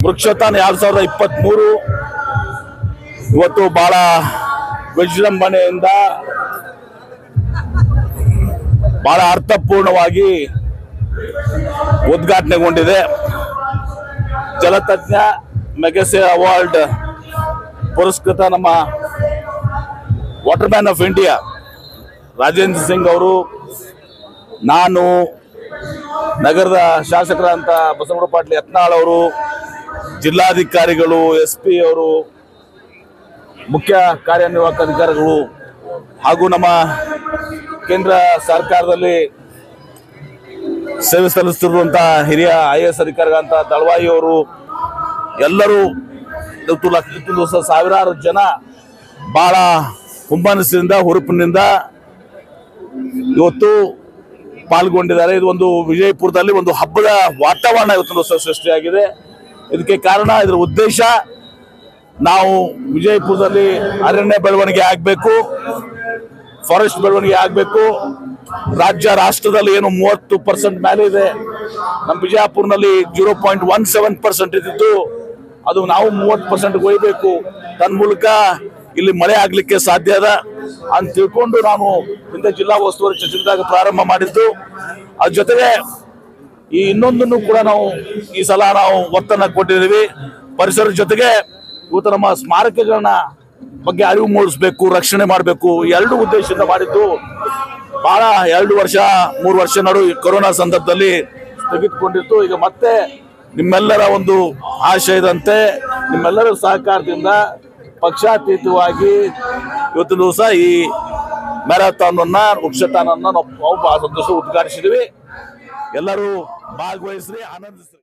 ವೃಕ್ಷತಾನ 2023 ಇವತ್ತು ಬಹಳ ವಿಜೃಂಭಣೆಯಿಂದ ಬಹಳ ಅರ್ಥಪೂರ್ಣವಾಗಿ ಉದ್ಘಾಟನೆಗೊಂಡಿದೆ. ಜಲತಜ್ಞ ಮೆಗಸೆ ಅವಾರ್ಡ್ ಪುರಸ್ಕೃತ ನಮ್ಮ water man of India Rajendra Singh ಅವರು, ನಾನು, ನಗರದ ಶಾಸಕರಾದಂಥ ಬಸವನಗೌಡ ಪಾಟೀಲ್ ಯತ್ನಾಳ್ ಅವರು, ಜಿಲ್ಲಾಧಿಕಾರಿಗಳು, SP ಅವರು, ಮುಖ್ಯ ಕಾರ್ಯನಿರ್ವಾಹಕ ಅಧಿಕಾರಿಗಳು ಹಾಗೂ ನಮ್ಮ ಕೇಂದ್ರ ಸರ್ಕಾರದಲ್ಲಿ ಸೇವೆ ಸಲ್ಲಿಸುತ್ತಿರುವಂತಹ ಹಿರಿಯ IAS ಅಧಿಕಾರಿಗಳಂತ ದಳವಾಯಿ ಅವರು ಎಲ್ಲರೂ ಇವತ್ತು ಸಾವಿರಾರು ಜನ ಬಹಳ ಹುಮ್ಮನಸ್ಸಿನಿಂದ ಹುರುಪಿನಿಂದ ಇವತ್ತು ಪಾಲ್ಗೊಂಡಿದ್ದಾರೆ. ಇದು ಒಂದು ವಿಜಯಪುರದಲ್ಲಿ ಒಂದು ಹಬ್ಬದ ವಾತಾವರಣ ಇವತ್ತು ಸೃಷ್ಟಿಯಾಗಿದೆ. ಇದಕ್ಕೆ ಕಾರಣ, ಇದರ ಉದ್ದೇಶ, ನಾವು ವಿಜಯಪುರದಲ್ಲಿ ಅರಣ್ಯ ಬೆಳವಣಿಗೆ ಆಗಬೇಕು, ಫಾರೆಸ್ಟ್ ಬೆಳವಣಿಗೆ ಆಗಬೇಕು. ರಾಜ್ಯ ರಾಷ್ಟ್ರದಲ್ಲಿ ಏನು 30% ಮೇಲೆ ಇದೆ, ನಮ್ಮ ಬಿಜಾಪುರ್ನಲ್ಲಿ 0.17% ಇದ್ದಿದ್ದು ಅದು ನಾವು 30% ಒಯ್ಯಬೇಕು. ತನ್ಮೂಲಕ ಇಲ್ಲಿ ಮಳೆ ಆಗ್ಲಿಕ್ಕೆ ಸಾಧ್ಯ ಅದ ಅಂತ ತಿಳ್ಕೊಂಡು ನಾನು ಹಿಂದೆ ಜಿಲ್ಲಾ ಉಸ್ತುವಾರಿ ಸಚಿವರಾಗಿ ಪ್ರಾರಂಭ ಮಾಡಿದ್ದು. ಅದ್ರ ಜೊತೆಗೆ ಈ ಇನ್ನೊಂದನ್ನು ಕೂಡ ನಾವು ಈ ಸಲ ನಾವು ಒತ್ತನ್ನು ಕೊಟ್ಟಿದ್ದೀವಿ. ಪರಿಸರದ ಜೊತೆಗೆ ಇವತ್ತು ನಮ್ಮ ಸ್ಮಾರಕಗಳನ್ನ ಬಗ್ಗೆ ಅರಿವು ಮೂಡಿಸ್ಬೇಕು, ರಕ್ಷಣೆ ಮಾಡಬೇಕು, ಎರಡು ಉದ್ದೇಶದಿಂದ ಮಾಡಿದ್ದು. ಬಹಳ 2 ವರ್ಷ 3 ವರ್ಷ ನಡು ಕೊರೋನಾ ಸಂದರ್ಭದಲ್ಲಿ ಸ್ಥಗಿತಗೊಂಡಿತ್ತು. ಈಗ ಮತ್ತೆ ನಿಮ್ಮೆಲ್ಲರ ಒಂದು ಆಶಯದಂತೆ ನಿಮ್ಮೆಲ್ಲರ ಸಹಕಾರದಿಂದ ಪಕ್ಷಾತೀತವಾಗಿ ಇವತ್ತು ದಿವಸ ಈ ಮ್ಯಾರಥಾನ್ ಅನ್ನ, ವೃಕ್ಷತಾನನ್ನ ನಾವು ಬಹಳ ಸಂತೋಷ ಉದ್ಘಾಟಿಸಿದ್ವಿ. ಎಲ್ಲರೂ ಭಾಗವಹಿಸ್ರಿ, ಆನಂದಿಸ್ರಿ.